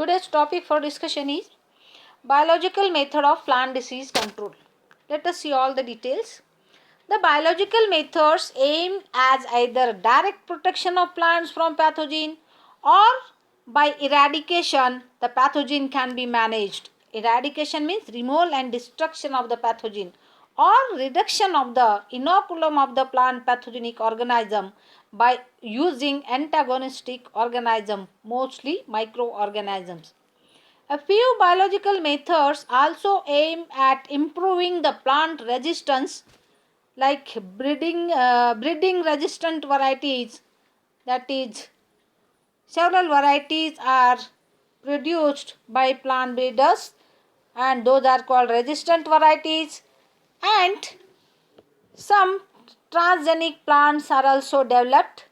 Today's topic for discussion is biological method of plant disease control. Let us see all the details. The biological methods aim as either direct protection of plants from pathogen or by eradication the pathogen can be managed. Eradication means removal and destruction of the pathogen or reduction of the inoculum of the plant pathogenic organism by using antagonistic organism, mostly microorganisms. A few biological methods also aim at improving the plant resistance like breeding resistant varieties, that is several varieties are produced by plant breeders and those are called resistant varieties, and some transgenic plants are also developed,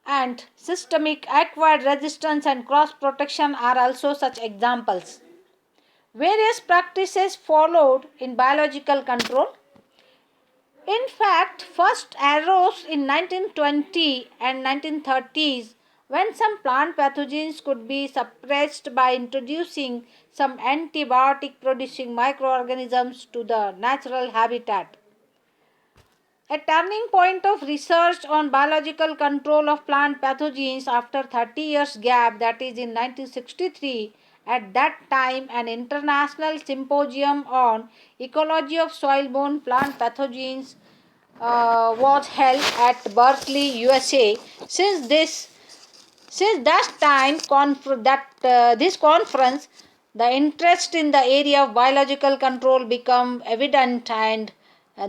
and systemic acquired resistance and cross protection are also such examples. Various practices followed in biological control. In fact, first arose in 1920 and 1930s when some plant pathogens could be suppressed by introducing some antibiotic producing microorganisms to the natural habitat. A turning point of research on biological control of plant pathogens after 30 years gap, that is in 1963. At that time, an international symposium on ecology of soil-borne plant pathogens was held at Berkeley, USA. Since that time, this conference, the interest in the area of biological control become evident, and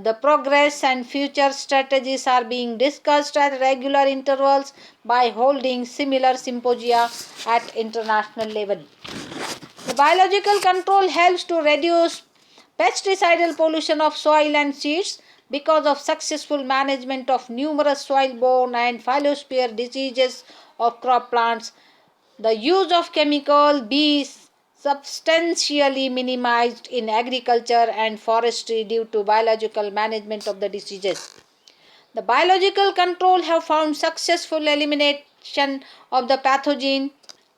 the progress and future strategies are being discussed at regular intervals by holding similar symposia at international level. The biological control helps to reduce pesticidal pollution of soil and seeds because of successful management of numerous soil-borne and phytosphere diseases of crop plants. The use of chemical be substantially minimized in agriculture and forestry due to biological management of the diseases. The biological control have found successful elimination of the pathogen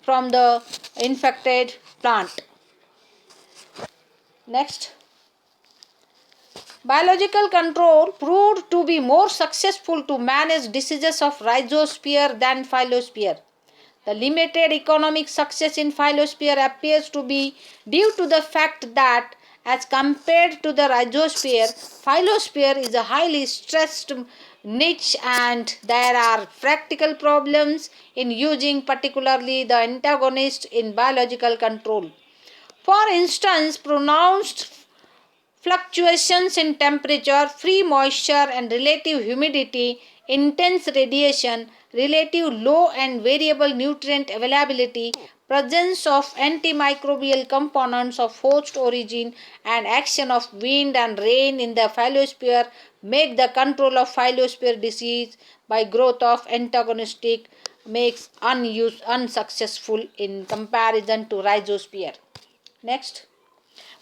from the infected plant. Next, biological control proved to be more successful to manage diseases of rhizosphere than phyllosphere. The limited economic success in phyllosphere appears to be due to the fact that as compared to the rhizosphere, phyllosphere is a highly stressed niche and there are practical problems in using particularly the antagonist in biological control. For instance, pronounced fluctuations in temperature, free moisture and relative humidity, intense radiation, relative low and variable nutrient availability, presence of antimicrobial components of host origin and action of wind and rain in the phyllosphere make the control of phyllosphere disease by growth of antagonistic makes unsuccessful in comparison to rhizosphere. Next,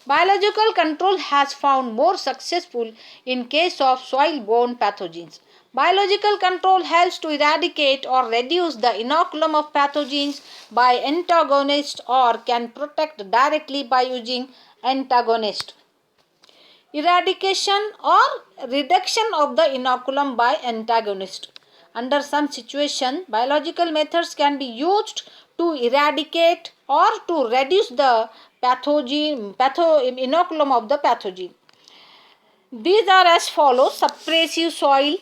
biological control has found more successful in case of soil-borne pathogens. Biological control helps to eradicate or reduce the inoculum of pathogens by antagonist or can protect directly by using antagonist. Eradication or reduction of the inoculum by antagonist. Under some situation, biological methods can be used to eradicate or to reduce the inoculum of the pathogen. These are as follows: suppressive soil,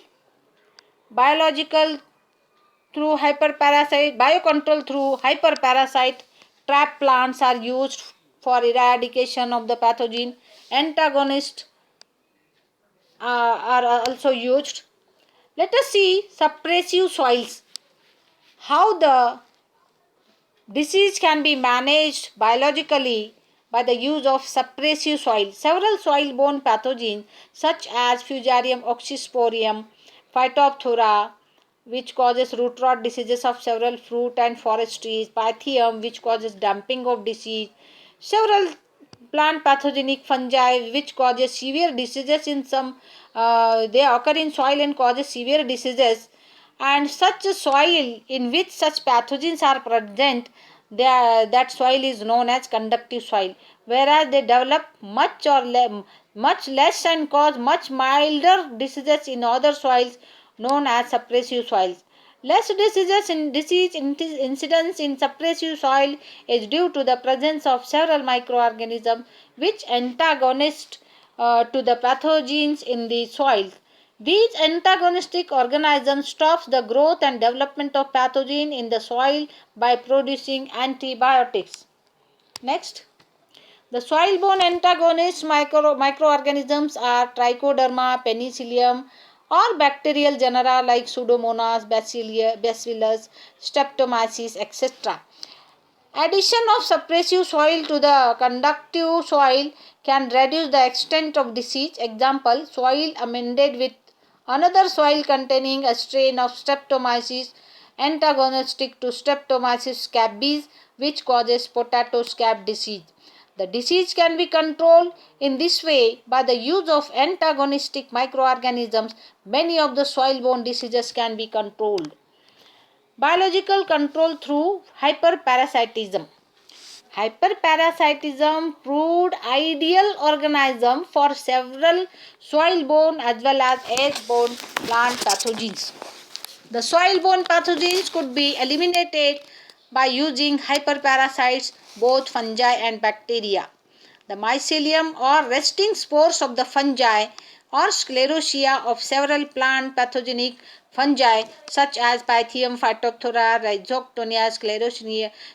biological through hyperparasite, biocontrol through hyperparasite, trap plants are used for eradication of the pathogen, antagonist are also used. Let us see suppressive soils, how the disease can be managed biologically by the use of suppressive soil. Several soil-borne pathogens such as Fusarium oxysporium, Phytophthora, which causes root rot diseases of several fruit and forest trees, Pythium, which causes dumping of disease, several plant pathogenic fungi which causes severe diseases in some, they occur in soil and causes severe diseases, and such a soil in which such pathogens are present, that soil is known as conductive soil, whereas they develop much less and cause much milder diseases in other soils known as suppressive soils. Less disease incidence in suppressive soil is due to the presence of several microorganisms which antagonist to the pathogens in the soil. These antagonistic organisms stops the growth and development of pathogen in the soil by producing antibiotics. Next, the soil-borne antagonist microorganisms are Trichoderma, Penicillium, or bacterial genera like Pseudomonas, Bacillus, Streptomyces, etc. Addition of suppressive soil to the conductive soil can reduce the extent of disease. Example, soil amended with another soil containing a strain of Streptomyces antagonistic to Streptomyces scabies, which causes potato scab disease. The disease can be controlled in this way by the use of antagonistic microorganisms. Many of the soil-borne diseases can be controlled. Biological control through hyperparasitism. Hyperparasitism proved ideal organism for several soil-borne as well as air-borne plant pathogens. The soil-borne pathogens could be eliminated by using hyperparasites, both fungi and bacteria. The mycelium or resting spores of the fungi or sclerotia of several plant pathogenic fungi such as Pythium, Phytophthora, Rhizoctonia,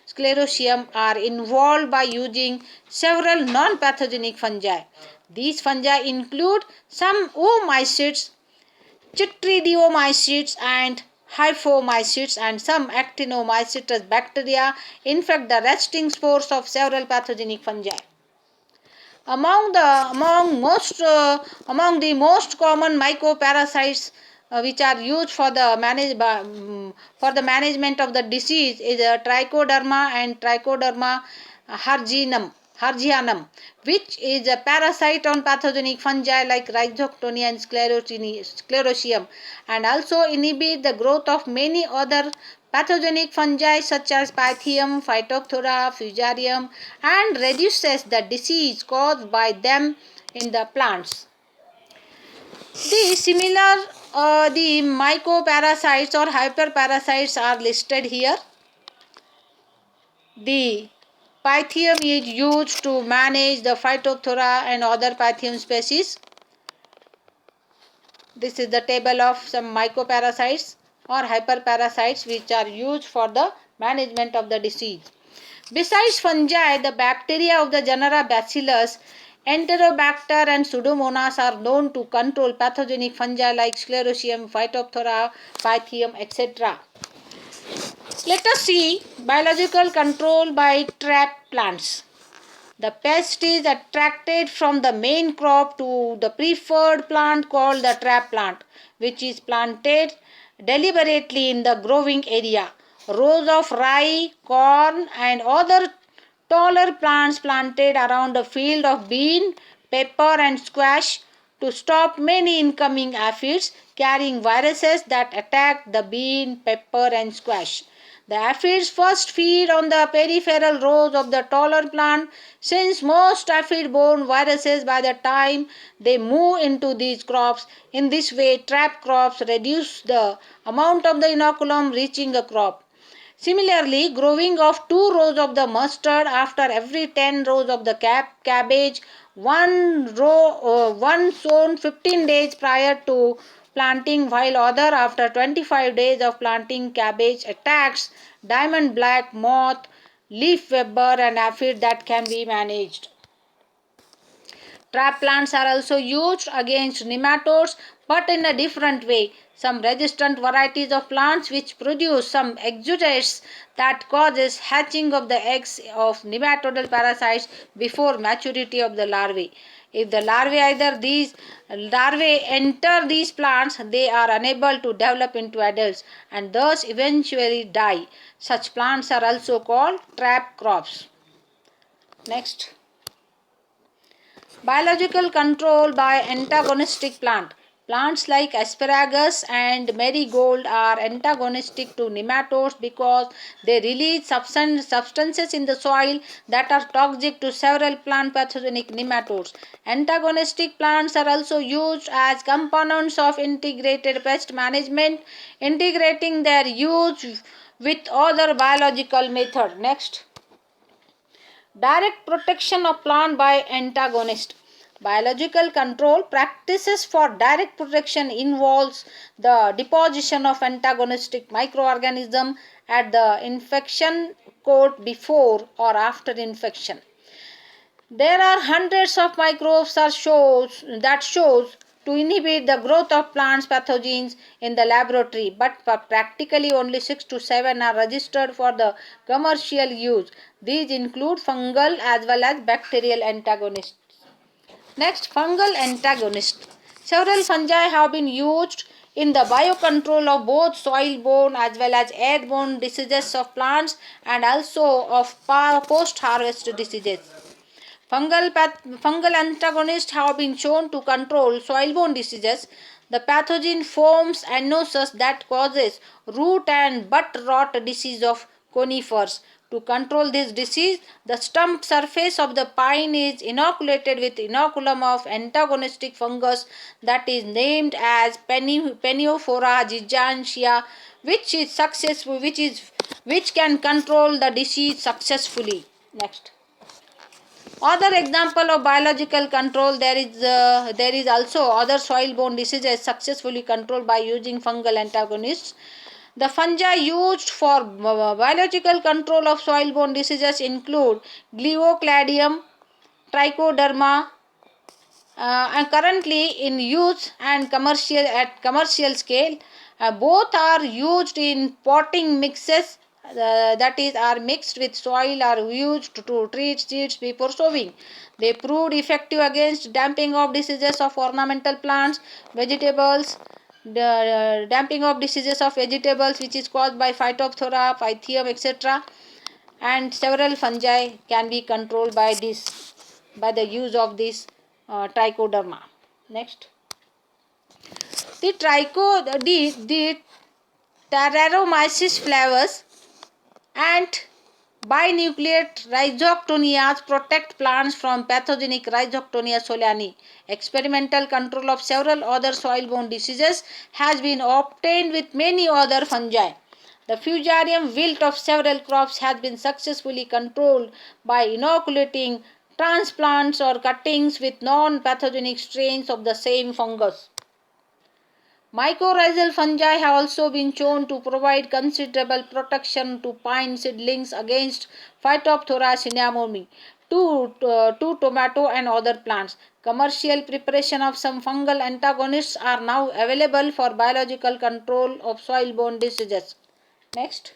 Sclerotium are involved by using several non-pathogenic fungi. These fungi include some oomycetes, chytridiomycetes and hyphomycetes, and some actinomycetes bacteria infect the resting spores of several pathogenic fungi. Among the most common mycoparasites which are used for the management of the disease is Trichoderma and Trichoderma harzianum, which is a parasite on pathogenic fungi like Rhizoctonia and Sclerotium, and also inhibit the growth of many other pathogenic fungi such as Pythium, Phytophthora, Fusarium, and reduces the disease caused by them in the plants. The mycoparasites or hyperparasites are listed here. The Pythium is used to manage the Phytophthora and other Pythium species. This is the table of some mycoparasites or hyperparasites which are used for the management of the disease. Besides fungi, the bacteria of the genera Bacillus, Enterobacter and Pseudomonas are known to control pathogenic fungi like Sclerotium, Phytophthora, Pythium, etc. Let us see biological control by trap plants. The pest is attracted from the main crop to the preferred plant called the trap plant, which is planted deliberately in the growing area. Rows of rye, corn and other taller plants planted around a field of bean, pepper and squash to stop many incoming aphids carrying viruses that attack the bean, pepper and squash. The aphids first feed on the peripheral rows of the taller plant, since most aphid-borne viruses by the time they move into these crops. In this way, trap crops reduce the amount of the inoculum reaching a crop. Similarly, growing of 2 rows of the mustard after every 10 rows of the cabbage, one sown 15 days prior to planting while other after 25 days of planting cabbage attacks diamond black moth, leaf webber and aphid that can be managed. Trap plants are also used against nematodes but in a different way. Some resistant varieties of plants which produce some exudates that causes hatching of the eggs of nematodal parasites before maturity of the larvae. If the larvae enter these plants, they are unable to develop into adults and thus eventually die. Such plants are also called trap crops. Next. Biological control by antagonistic plant. Plants like asparagus and marigold are antagonistic to nematodes because they release substances in the soil that are toxic to several plant pathogenic nematodes. Antagonistic plants are also used as components of integrated pest management, integrating their use with other biological methods. Next, direct protection of plant by antagonist. Biological control practices for direct protection involves the deposition of antagonistic microorganism at the infection coat before or after infection. There are hundreds of microbes that shows to inhibit the growth of plants pathogens in the laboratory, but practically only 6 to 7 are registered for the commercial use. These include fungal as well as bacterial antagonists. Next, fungal antagonist. Several fungi have been used in the biocontrol of both soil-borne as well as airborne diseases of plants and also of post-harvest diseases. Fungal antagonists have been shown to control soil-borne diseases. The pathogen forms annosus that causes root and bud rot disease of conifers. To control this disease, the stump surface of the pine is inoculated with inoculum of antagonistic fungus that is named as Peniophora gigantea, which can control the disease successfully. Next. Other example of biological control, there is also other soil-borne diseases successfully controlled by using fungal antagonists. The fungi used for biological control of soil-borne diseases include Glioxydium, Trichoderma, and currently in use and commercial scale. Both are used in potting mixes, that is are mixed with soil, are used to treat seeds before sowing. They proved effective against damping of diseases of ornamental plants, vegetables, the damping of diseases of vegetables which is caused by Phytophthora, Pythium, etc. And several fungi can be controlled by the use of this trichoderma. Next, the Tararomyces flavus and binucleate rhizoctonias protect plants from pathogenic Rhizoctonia solani. Experimental control of several other soil-borne diseases has been obtained with many other fungi. The fusarium wilt of several crops has been successfully controlled by inoculating transplants or cuttings with non-pathogenic strains of the same fungus. Mycorrhizal fungi have also been shown to provide considerable protection to pine seedlings against Phytophthora cinnamomum, to tomato and other plants. Commercial preparation of some fungal antagonists are now available for biological control of soil-borne diseases. Next,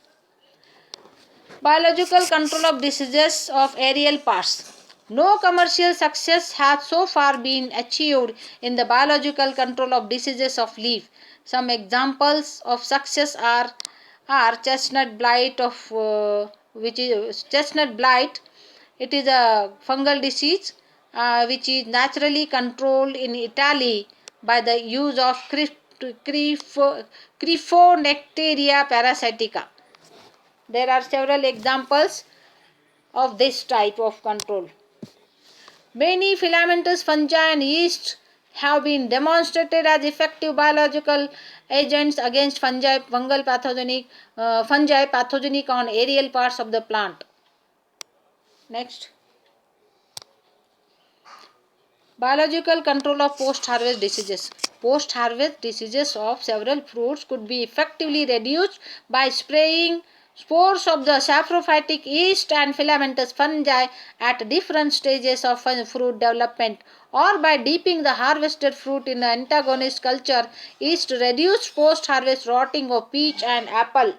biological control of diseases of aerial parts. No commercial success has so far been achieved in the biological control of diseases of leaf. Some examples of success are chestnut blight which is chestnut blight. It is a fungal disease which is naturally controlled in Italy by the use of Crephinectaria parasitica. There are several examples of this type of control. Many filamentous fungi and yeasts have been demonstrated as effective biological agents against fungi pathogenic on aerial parts of the plant. Next, biological control of post-harvest diseases. Post-harvest diseases of several fruits could be effectively reduced by spraying spores of the saprophytic yeast and filamentous fungi at different stages of fruit development, or by dipping the harvested fruit in the antagonist culture yeast to reduce post-harvest rotting of peach and apple.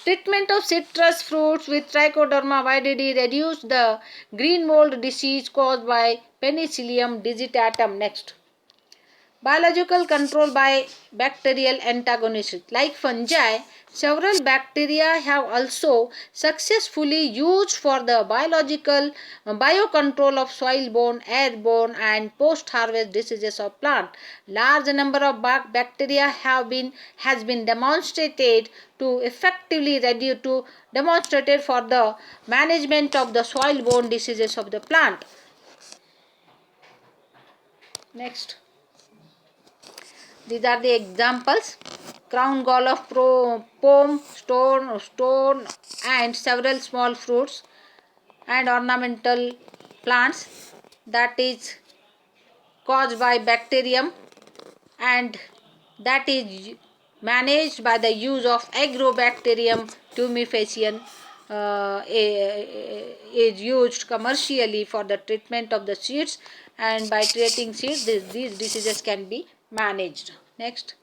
Treatment of citrus fruits with Trichoderma viridie reduced the green mold disease caused by Penicillium digitatum. Next, Biological control by bacterial antagonists. Like fungi, several bacteria have also successfully used for the biocontrol of soil-borne, airborne and post-harvest diseases of plant. Large number of bacteria has been demonstrated to effectively demonstrated for the management of the soil-borne diseases of the plant. Next. These are the examples: crown gall of pome, stone, and several small fruits and ornamental plants that is caused by bacterium, and that is managed by the use of agrobacterium tumefaciens, is used commercially for the treatment of the seeds, and by treating seeds these diseases can be managed. Next.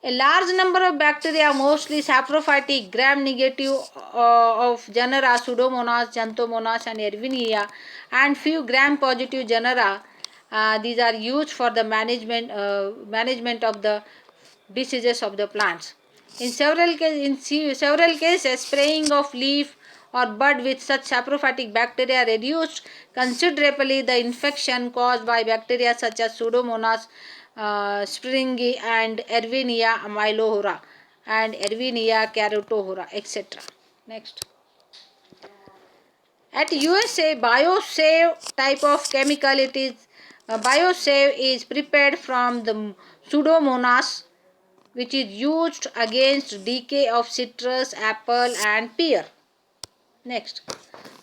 A large number of bacteria, mostly saprophytic, gram-negative, of genera Pseudomonas, Xanthomonas, and Erwinia, and few gram-positive genera. These are used for the management of the diseases of the plants. In several cases, spraying of leaf or bud with such saprophytic bacteria reduced considerably the infection caused by bacteria such as Pseudomonas springi and Erwinia amylohora and Erwinia carotohora, etc. Next. At USA, BioSave type of chemical, BioSave is prepared from the Pseudomonas, which is used against decay of citrus, apple and pear. Next.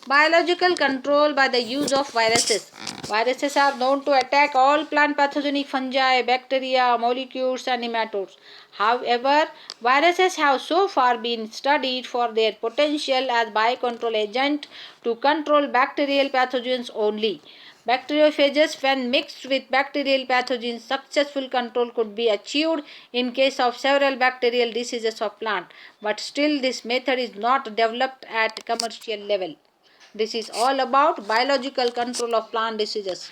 Biological control by the use of viruses. Viruses are known to attack all plant pathogenic fungi, bacteria, molecules and nematodes. However, viruses have so far been studied for their potential as biocontrol agent to control bacterial pathogens only. Bacteriophages, when mixed with bacterial pathogens, successful control could be achieved in case of several bacterial diseases of plant, but still this method is not developed at commercial level. This is all about biological control of plant diseases.